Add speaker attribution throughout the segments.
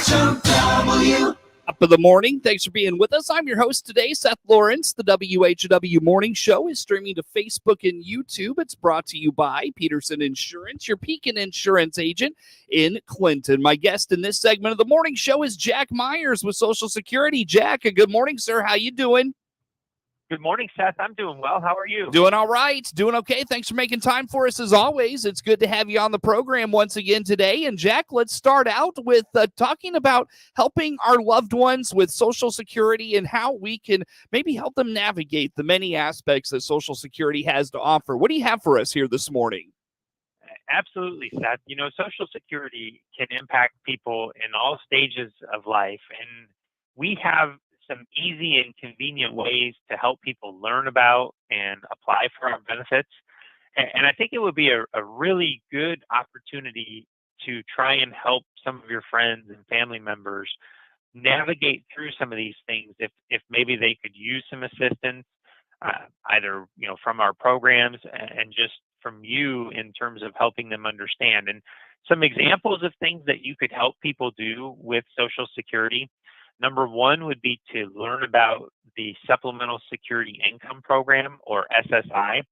Speaker 1: Top of the morning. Thanks for being with us. I'm your host today, Seth Lawrence. The WHOW Morning Show is streaming to Facebook and YouTube. It's brought to you by Peterson Insurance, your Pekin Insurance agent in Clinton. My guest in this segment of the morning show is Jack Myers with Social Security. Jack, good morning, sir. How you doing?
Speaker 2: Good morning, Seth. I'm doing well. How are you?
Speaker 1: Doing all right. Doing okay. Thanks for making time for us as always. It's good to have you on the program once again today. And Jack, let's start out with talking about helping our loved ones with Social Security and how we can maybe help them navigate the many aspects that Social Security has to offer. What do you have for us here this morning?
Speaker 2: Absolutely, Seth. You know, Social Security can impact people in all stages of life, and we have some easy and convenient ways to help people learn about and apply for our benefits. And I think it would be a really good opportunity to try and help some of your friends and family members navigate through some of these things if maybe they could use some assistance, either from our programs and just from you in terms of helping them understand. And some examples of things that you could help people do with Social Security. Number one would be to learn about the Supplemental Security Income Program, or SSI.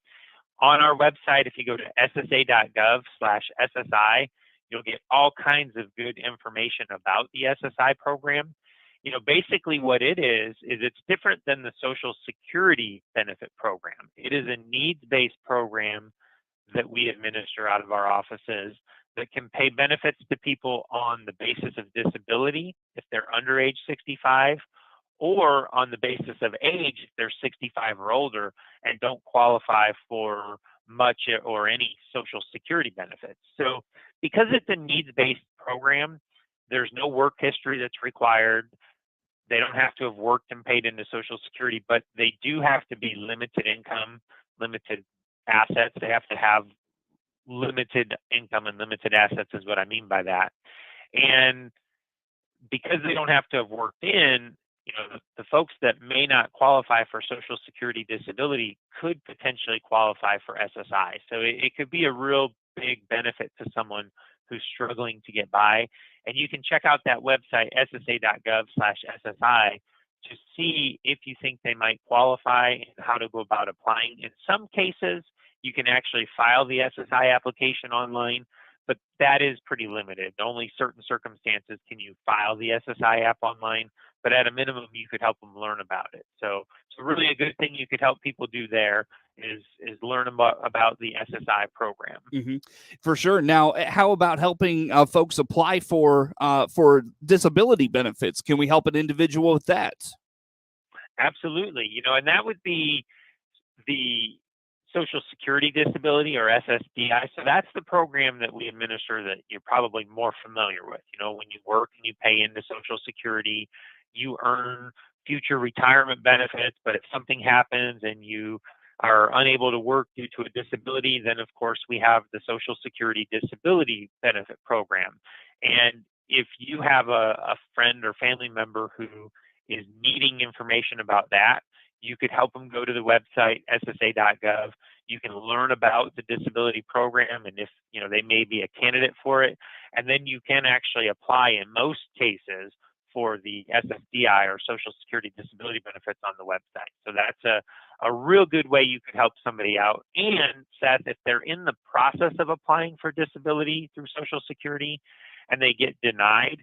Speaker 2: On our website, if you go to ssa.gov/SSI, you'll get all kinds of good information about the SSI program. You know, basically what it is it's different than the Social Security benefit program. It is a needs-based program that we administer out of our offices that can pay benefits to people on the basis of disability if they're under age 65, or on the basis of age if they're 65 or older and don't qualify for much or any Social Security benefits. So because it's a needs-based program, there's no work history that's required. They don't have to have worked and paid into Social Security, but they do have to be limited income, limited assets. They have to have limited income and limited assets is what I mean by that. And because they don't have to have worked in, the folks that may not qualify for Social Security disability could potentially qualify for SSI. So it could be a real big benefit to someone who's struggling to get by. And you can check out that website, ssa.gov/SSI, to see if you think they might qualify and how to go about applying. In some cases, you can actually file the SSI application online, but that is pretty limited. Only certain circumstances can you file the SSI app online, but at a minimum, you could help them learn about it. So really a good thing you could help people do there is learn about the SSI program.
Speaker 1: Mm-hmm. For sure. Now, how about helping folks apply for disability benefits? Can we help an individual with that?
Speaker 2: Absolutely. And that would be the Social Security disability, or SSDI. So that's the program that we administer that you're probably more familiar with. When you work and you pay into Social Security, you earn future retirement benefits, but if something happens and you are unable to work due to a disability, then of course we have the Social Security disability benefit program. And if you have a friend or family member who is needing information about that, you could help them go to the website, ssa.gov. You can learn about the disability program and if they may be a candidate for it. And then you can actually apply in most cases for the SSDI, or Social Security disability benefits, on the website. So that's a real good way you could help somebody out. And Seth, if they're in the process of applying for disability through Social Security and they get denied,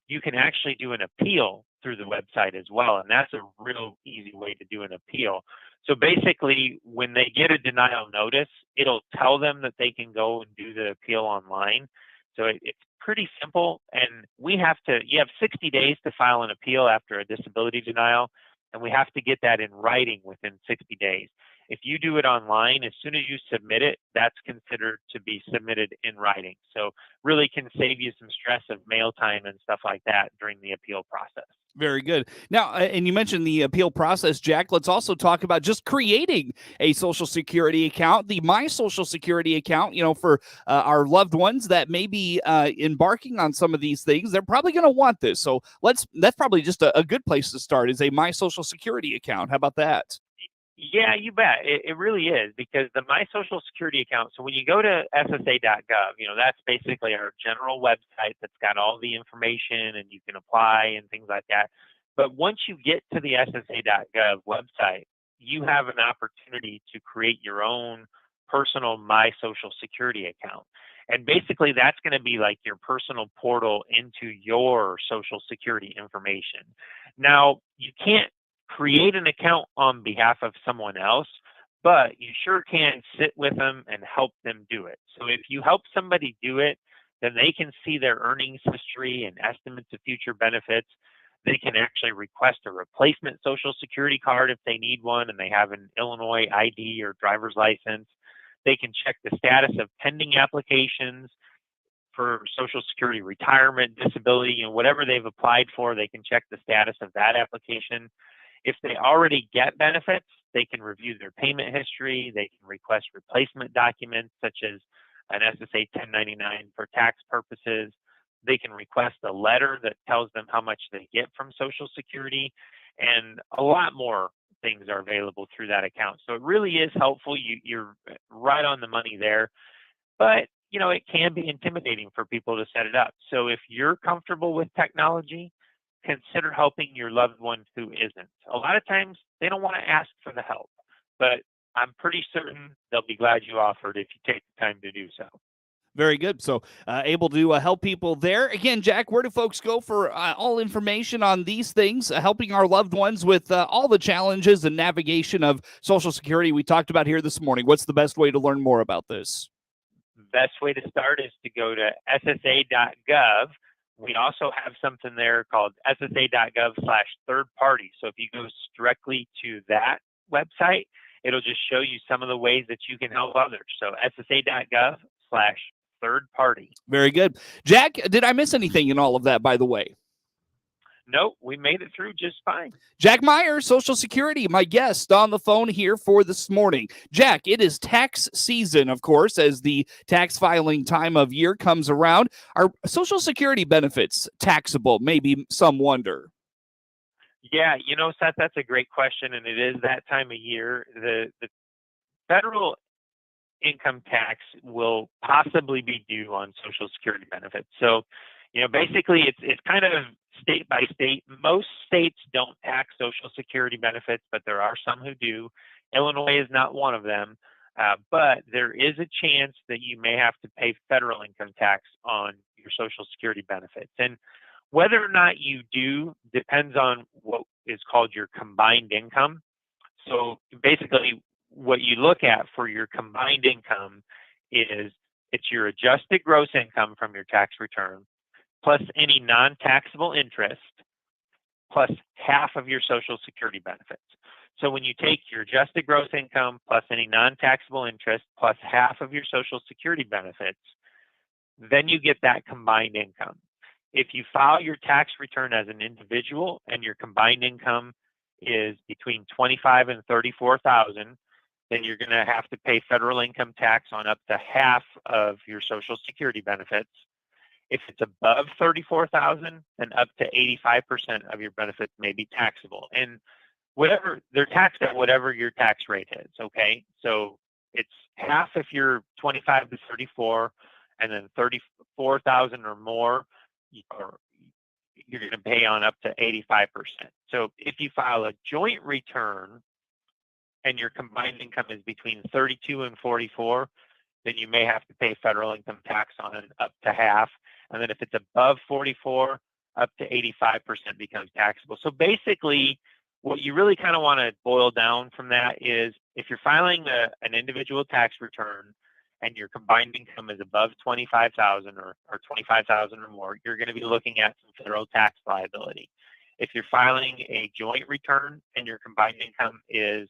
Speaker 2: you can actually do an appeal through the website as well. And that's a real easy way to do an appeal. So basically, when they get a denial notice, it'll tell them that they can go and do the appeal online. So it's pretty simple. And you have 60 days to file an appeal after a disability denial, and we have to get that in writing within 60 days. If you do it online, as soon as you submit it, that's considered to be submitted in writing. So really can save you some stress of mail time and stuff like that during the appeal process.
Speaker 1: Very good. Now, and you mentioned the appeal process, Jack. Let's also talk about just creating a Social Security account, the My Social Security account, for our loved ones that may be embarking on some of these things. They're probably going to want this. So that's probably just a good place to start, is a My Social Security account. How about that?
Speaker 2: Yeah, you bet. It really is, because the My Social Security account, so when you go to SSA.gov, that's basically our general website that's got all the information and you can apply and things like that. But once you get to the SSA.gov website, you have an opportunity to create your own personal My Social Security account. And basically, that's going to be like your personal portal into your Social Security information. Now, you can't create an account on behalf of someone else, but you sure can sit with them and help them do it. So if you help somebody do it, then they can see their earnings history and estimates of future benefits. They can actually request a replacement Social Security card if they need one and they have an Illinois ID or driver's license. They can check the status of pending applications for Social Security, retirement, disability, whatever they've applied for, they can check the status of that application. If they already get benefits, they can review their payment history. They can request replacement documents such as an SSA 1099 for tax purposes. They can request a letter that tells them how much they get from Social Security, and a lot more things are available through that account. So it really is helpful. You're right on the money there. But, it can be intimidating for people to set it up. So if you're comfortable with technology, consider helping your loved one who isn't. A lot of times they don't want to ask for the help, but I'm pretty certain they'll be glad you offered if you take the time to do so.
Speaker 1: Very good. So able to help people there. Again, Jack, where do folks go for all information on these things, helping our loved ones with all the challenges and navigation of Social Security we talked about here this morning? What's the best way to learn more about this?
Speaker 2: Best way to start is to go to ssa.gov. We also have something there called ssa.gov/third party. So if you go directly to that website, it'll just show you some of the ways that you can help others. So ssa.gov/third party.
Speaker 1: Very good. Jack, did I miss anything in all of that, by the way?
Speaker 2: Nope, we made it through just fine.
Speaker 1: Jack Meyer, Social Security, my guest on the phone here for this morning. Jack, it is tax season, of course, as the tax filing time of year comes around. Are Social Security benefits taxable? Maybe some wonder.
Speaker 2: Yeah, Seth, that's a great question, and it is that time of year. The federal income tax will possibly be due on Social Security benefits. So, basically it's kind of state by state. Most states don't tax Social Security benefits, but there are some who do. Illinois is not one of them, but there is a chance that you may have to pay federal income tax on your Social Security benefits. And whether or not you do depends on what is called your combined income. So basically, what you look at for your combined income is it's your adjusted gross income from your tax return, plus any non-taxable interest, plus half of your Social Security benefits. So when you take your adjusted gross income plus any non-taxable interest plus half of your Social Security benefits, then you get that combined income. If you file your tax return as an individual and your combined income is between $25,000 and $34,000, then you're going to have to pay federal income tax on up to half of your Social Security benefits. If it's above $34,000, then up to 85% of your benefits may be taxable. And they're taxed at whatever your tax rate is. Okay, so it's half if you're 25 to 34, and then 34,000 or more, you're going to pay on up to 85%. So if you file a joint return and your combined income is between 32 and 44, then you may have to pay federal income tax on it up to half. And then if it's above 44, up to 85% becomes taxable. So basically, what you really kind of want to boil down from that is if you're filing an individual tax return and your combined income is above 25,000 or 25,000 or more, you're going to be looking at some federal tax liability. If you're filing a joint return and your combined income is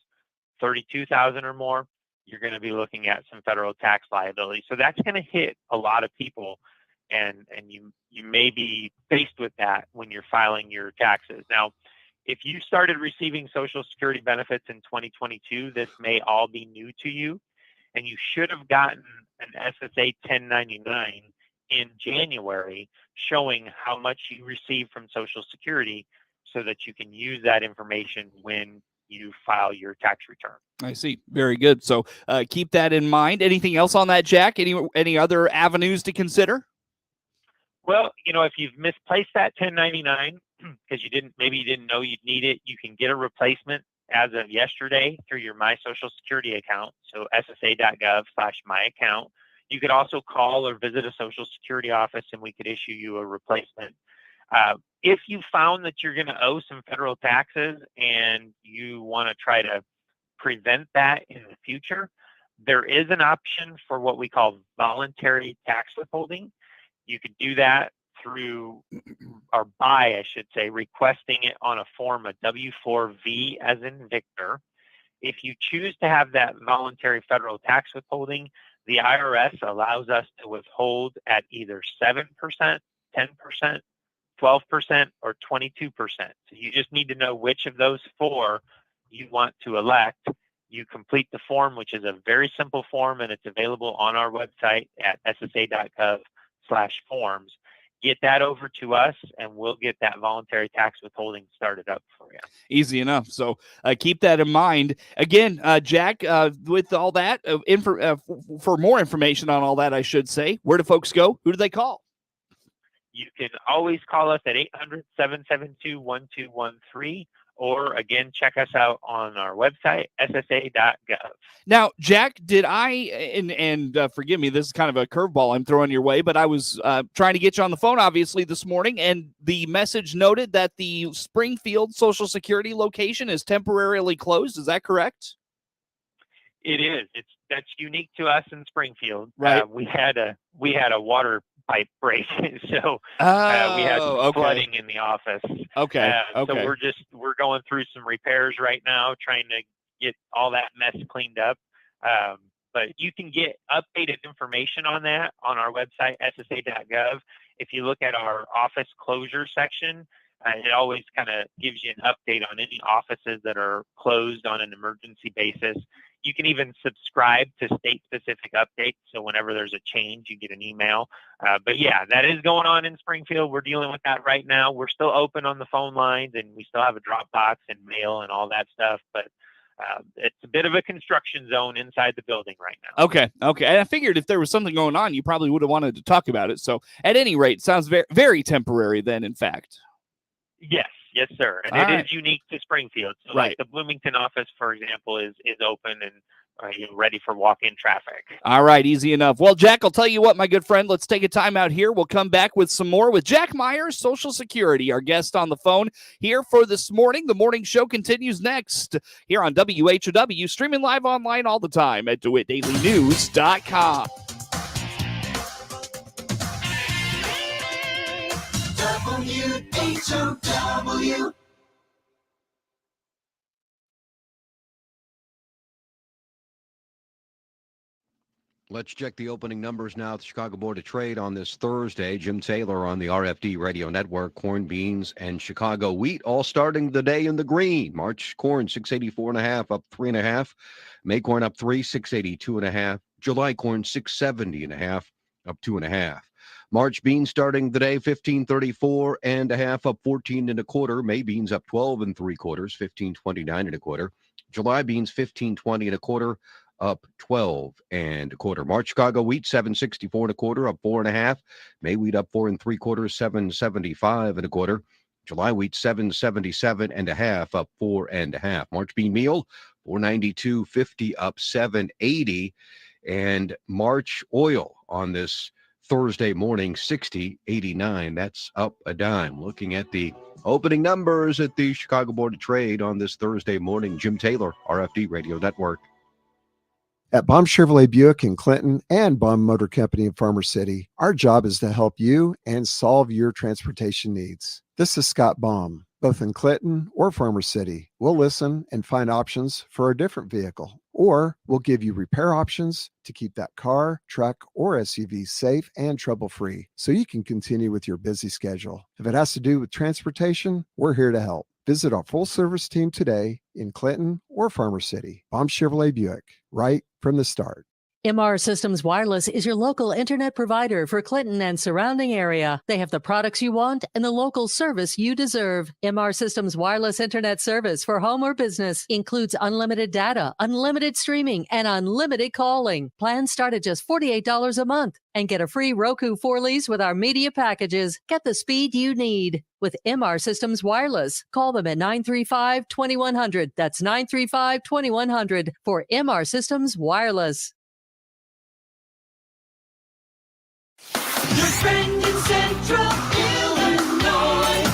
Speaker 2: 32,000 or more, you're going to be looking at some federal tax liability. So that's going to hit a lot of people, and you may be faced with that when you're filing your taxes. Now, if you started receiving Social Security benefits in 2022, this may all be new to you, and you should have gotten an SSA 1099 in January showing how much you received from Social Security so that you can use that information when you file your tax return.
Speaker 1: I see. Very good. So keep that in mind. Anything else on that, Jack? Any other avenues to consider?
Speaker 2: Well, if you've misplaced that 1099 because maybe you didn't know you'd need it, you can get a replacement as of yesterday through your My Social Security account. So ssa.gov/myaccount. You could also call or visit a Social Security office and we could issue you a replacement. If you found that you're going to owe some federal taxes and you want to try to prevent that in the future, there is an option for what we call voluntary tax withholding. You could do that through, or by, I should say, requesting it on a form, a W-4V as in Victor. If you choose to have that voluntary federal tax withholding, the IRS allows us to withhold at either 7%, 10%, 12%, or 22%. So you just need to know which of those four you want to elect. You complete the form, which is a very simple form, and it's available on our website at ssa.gov/forms. Get that over to us, and we'll get that voluntary tax withholding started up for you.
Speaker 1: Easy enough. So keep that in mind. Again, Jack, with all that, for more information on all that, I should say, where do folks go? Who do they call?
Speaker 2: You can always call us at 800-772-1213. Or again, check us out on our website, ssa.gov.
Speaker 1: Now, Jack, did I, and forgive me, this is kind of a curveball I'm throwing your way, but I was trying to get you on the phone, obviously, this morning, and the message noted that the Springfield Social Security location is temporarily closed. Is that correct?
Speaker 2: It is. That's unique to us in Springfield.
Speaker 1: Right.
Speaker 2: We had a water pipe break, so we had some flooding in the office.
Speaker 1: Okay.
Speaker 2: So we're going through some repairs right now, trying to get all that mess cleaned up. But you can get updated information on that on our website, ssa.gov. If you look at our office closure section, it always kind of gives you an update on any offices that are closed on an emergency basis. You can even subscribe to state-specific updates, so whenever there's a change, you get an email. But yeah, that is going on in Springfield. We're dealing with that right now. We're still open on the phone lines, and we still have a drop box and mail and all that stuff, but it's a bit of a construction zone inside the building right now.
Speaker 1: Okay. And I figured if there was something going on, you probably would have wanted to talk about it. So at any rate, sounds very, very temporary then, in fact.
Speaker 2: Yes, sir. And it is unique to Springfield. So like the Bloomington office, for example, is open and ready for walk-in traffic.
Speaker 1: All right, easy enough. Well, Jack, I'll tell you what, my good friend, let's take a time out here. We'll come back with some more with Jack Myers, Social Security, our guest on the phone here for this morning. The morning show continues next here on WHOW, streaming live online all the time at DeWittDailyNews.com.
Speaker 3: WHOW.
Speaker 4: Let's check the opening numbers now at the Chicago Board of Trade on this Thursday. Jim Taylor on the RFD Radio Network. Corn, beans, and Chicago wheat all starting the day in the green. March corn 684.5 up 3.5. May corn up 3, 682.5. July corn 670.5 up 2.5. March beans starting the day 1534.5 up 14.25. May beans up 12 3/4, 1529.25. July beans 1520.25 up 12 1/4. March Chicago wheat 764.25 up 4.5. May wheat up 4 3/4, 775.25. July wheat 777.5 up 4 1/2. March bean meal 492.50 up 780. And March oil on this Thursday morning 60.89. That's up a dime. Looking at the opening numbers at the Chicago Board of Trade on this Thursday morning. Jim Taylor, RFD Radio Network.
Speaker 5: At Baum Chevrolet Buick in Clinton and Baum Motor Company in Farmer City, our job is to help you and solve your transportation needs. This is Scott Baum. Both in Clinton or Farmer City, we'll listen and find options for a different vehicle, or we'll give you repair options to keep that car, truck, or SUV safe and trouble-free so you can continue with your busy schedule. If it has to do with transportation, we're here to help. Visit our full-service team today in Clinton or Farmer City. Baum Chevrolet Buick, right from the start.
Speaker 3: MR Systems Wireless is your local internet provider for Clinton and surrounding area. They have the products you want and the local service you deserve. MR Systems Wireless Internet service for home or business includes unlimited data, unlimited streaming, and unlimited calling. Plans start at just $48 a month and get a free Roku 4 lease with our media packages. Get the speed you need with MR Systems Wireless. Call them at 935-2100. That's 935-2100 for MR Systems Wireless.
Speaker 6: Your friend in Central Illinois,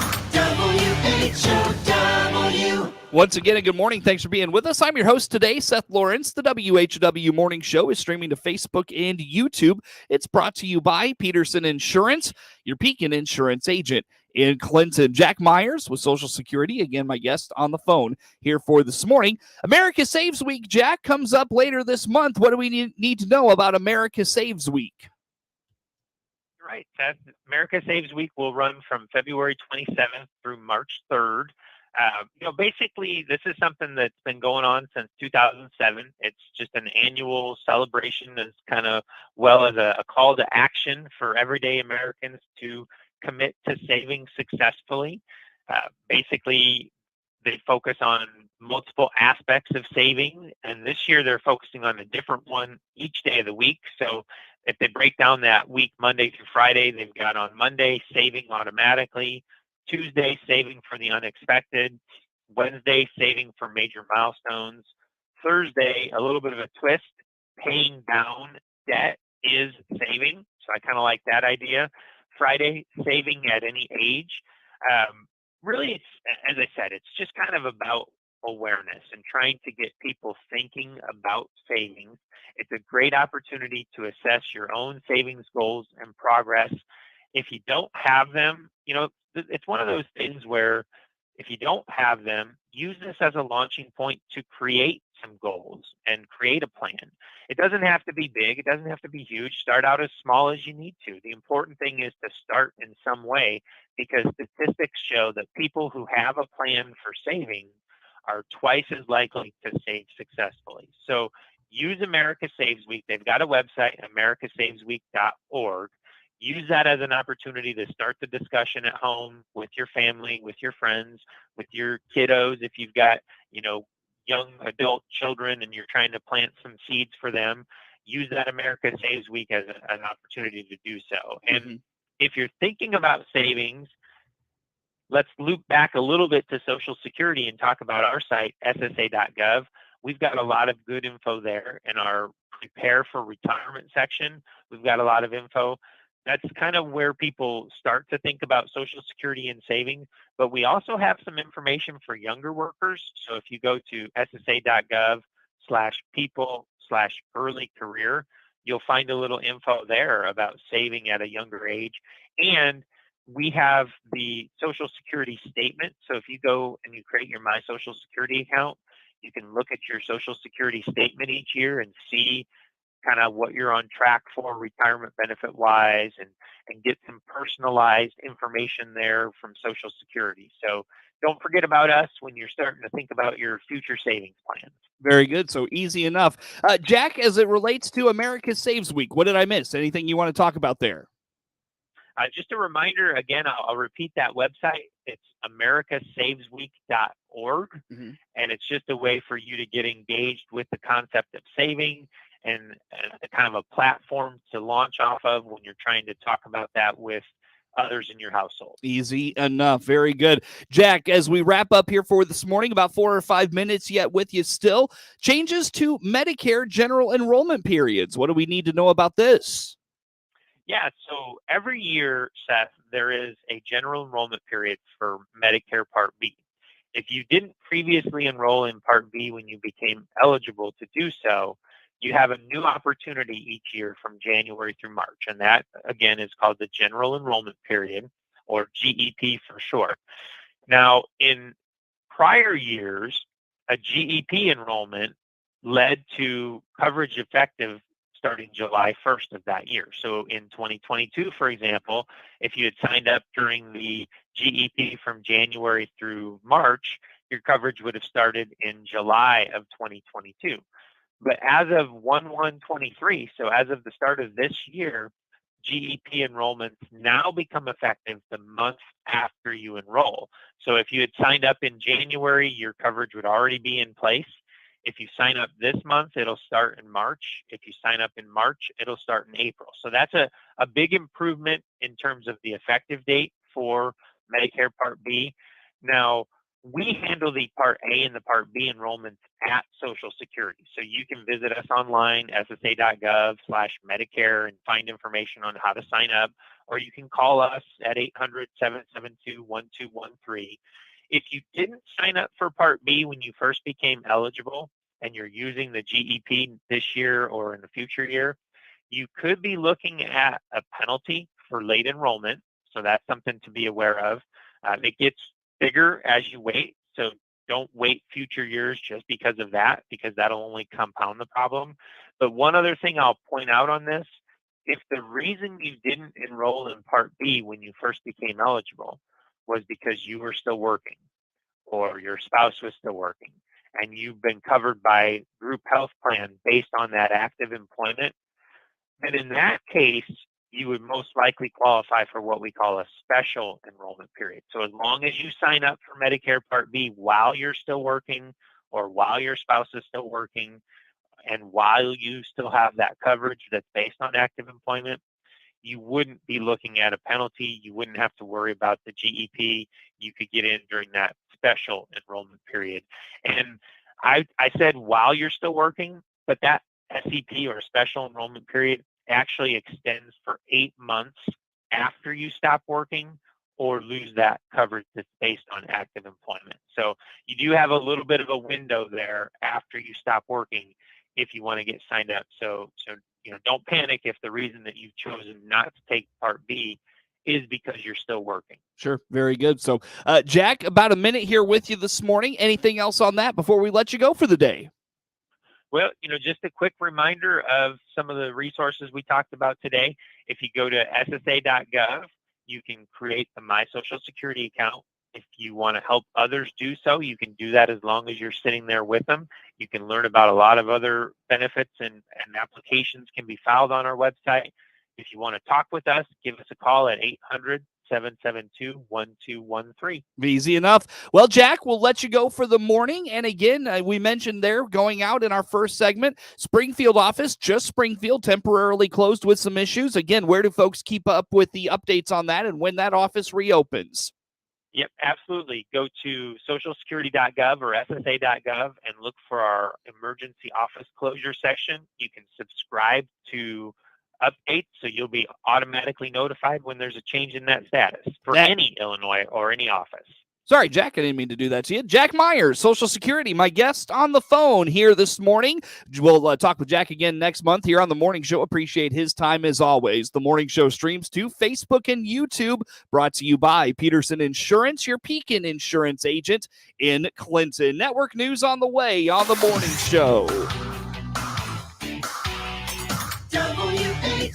Speaker 6: WHOW.
Speaker 1: Once again, good morning. Thanks for being with us. I'm your host today, Seth Lawrence. The WHW Morning Show is streaming to Facebook and YouTube. It's brought to you by Peterson Insurance, your Pekin Insurance agent in Clinton. Jack Myers with Social Security, again, my guest on the phone here for this morning. America Saves Week, Jack, comes up later this month. What do we need to know about America Saves Week?
Speaker 2: Right. America Saves Week will run from February 27th through March 3rd. Basically, this is something that's been going on since 2007. It's just an annual celebration as kind of well as a call to action for everyday Americans to commit to saving successfully. Basically, they focus on multiple aspects of saving, and this year they're focusing on a different one each day of the week. So if they break down that week, Monday through Friday, they've got on Monday, saving automatically, Tuesday, saving for the unexpected, Wednesday, saving for major milestones, Thursday, a little bit of a twist, paying down debt is saving. So I kind of like that idea. Friday, saving at any age. Really, it's, as I said, it's just kind of about awareness and trying to get people thinking about savings. It's a great opportunity to assess your own savings goals and progress. If you don't have them, it's one of those things where if you don't have them, use this as a launching point to create some goals and create a plan. It doesn't have to be big. It doesn't have to be huge. Start out as small as you need to. The important thing is to start in some way, because statistics show that people who have a plan for saving are twice as likely to save successfully. So use America Saves Week. They've got a website, americasavesweek.org. Use that as an opportunity to start the discussion at home with your family, with your friends, with your kiddos. If you've got, young adult children and you're trying to plant some seeds for them, use that America Saves Week as an opportunity to do so. And if you're thinking about savings, let's loop back a little bit to Social Security and talk about our site, ssa.gov. We've got a lot of good info there in our Prepare for Retirement section. We've got a lot of info. That's kind of where people start to think about Social Security and saving. But we also have some information for younger workers. So if you go to ssa.gov/people/early career, you'll find a little info there about saving at a younger age. And we have the Social Security statement. So if you go and you create your My Social Security account, you can look at your Social Security statement each year and see kind of what you're on track for retirement benefit wise, and get some personalized information there from Social Security. So don't forget about us when you're starting to think about your future savings plans.
Speaker 1: Very good. So easy enough. Jack, as it relates to America Saves Week, what did I miss? Anything you want to talk about there?
Speaker 2: Just a reminder, again, I'll repeat that website. It's americasavesweek.org, and it's just a way for you to get engaged with the concept of saving, and kind of a platform to launch off of when you're trying to talk about that with others in your household.
Speaker 1: Easy enough. Very good. Jack, as we wrap up here for this morning, about 4 or 5 minutes yet with you still, changes to Medicare general enrollment periods. What do we need to know about this?
Speaker 2: Yeah, so every year, Seth, there is a general enrollment period for Medicare Part B. If you didn't previously enroll in Part B when you became eligible to do so, you have a new opportunity each year from January through March. And that, again, is called the General Enrollment Period, or GEP for short. Now, in prior years, a GEP enrollment led to coverage effective starting July 1st of that year. So in 2022, for example, if you had signed up during the GEP from January through March, your coverage would have started in July of 2022. But as of 1/1/23, so as of the start of this year, GEP enrollments now become effective the month after you enroll. So if you had signed up in January, your coverage would already be in place. If you sign up this month, it'll start in March. If you sign up in March, it'll start in April. So that's a big improvement in terms of the effective date for Medicare Part B. Now, we handle the Part A and the Part B enrollments at Social Security. So you can visit us online, ssa.gov/Medicare, and find information on how to sign up, or you can call us at 800-772-1213. If you didn't sign up for Part B when you first became eligible and you're using the GEP this year or in the future year, you could be looking at a penalty for late enrollment. So that's something to be aware of. It gets bigger as you wait. So don't wait future years just because of that, because that'll only compound the problem. But one other thing I'll point out on this, if the reason you didn't enroll in Part B when you first became eligible was because you were still working or your spouse was still working and you've been covered by group health plan based on that active employment, then in that case, you would most likely qualify for what we call a special enrollment period. So as long as you sign up for Medicare Part B while you're still working or while your spouse is still working and while you still have that coverage that's based on active employment, you wouldn't be looking at a penalty. You wouldn't have to worry about the GEP. You could get in during that special enrollment period. And I said while you're still working, but that SEP or special enrollment period actually extends for 8 months after you stop working or lose that coverage that's based on active employment. So you do have a little bit of a window there after you stop working if you want to get signed up. So don't panic if the reason that you've chosen not to take Part B is because you're still working.
Speaker 1: Sure. Very good. So, Jack, about a minute here with you this morning. Anything else on that before we let you go for the day?
Speaker 2: Well, just a quick reminder of some of the resources we talked about today. If you go to ssa.gov, you can create the My Social Security account. If you want to help others do so, you can do that as long as you're sitting there with them. You can learn about a lot of other benefits and applications can be filed on our website. If you want to talk with us, give us a call at 800-772-1213.
Speaker 1: Easy enough. Well, Jack, we'll let you go for the morning. And again, we mentioned there going out in our first segment, Springfield office, just Springfield, temporarily closed with some issues. Again, where do folks keep up with the updates on that and when that office reopens?
Speaker 2: Yep, absolutely. Go to socialsecurity.gov or ssa.gov and look for our emergency office closure section. You can subscribe to updates, so you'll be automatically notified when there's a change in that status for any Illinois or any office.
Speaker 1: Sorry, Jack, I didn't mean to do that to you. Jack Myers, Social Security, my guest on the phone here this morning. We'll talk with Jack again next month here on The Morning Show. Appreciate his time as always. The Morning Show streams to Facebook and YouTube, brought to you by Peterson Insurance, your Pekin Insurance agent in Clinton. Network news on the way on The Morning Show.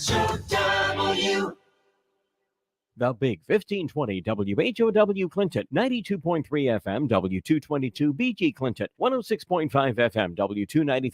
Speaker 6: WHOW.
Speaker 7: The Big 1520 WHOW Clinton, 92.3 FM, W222 BG Clinton, 106.5 FM, W293.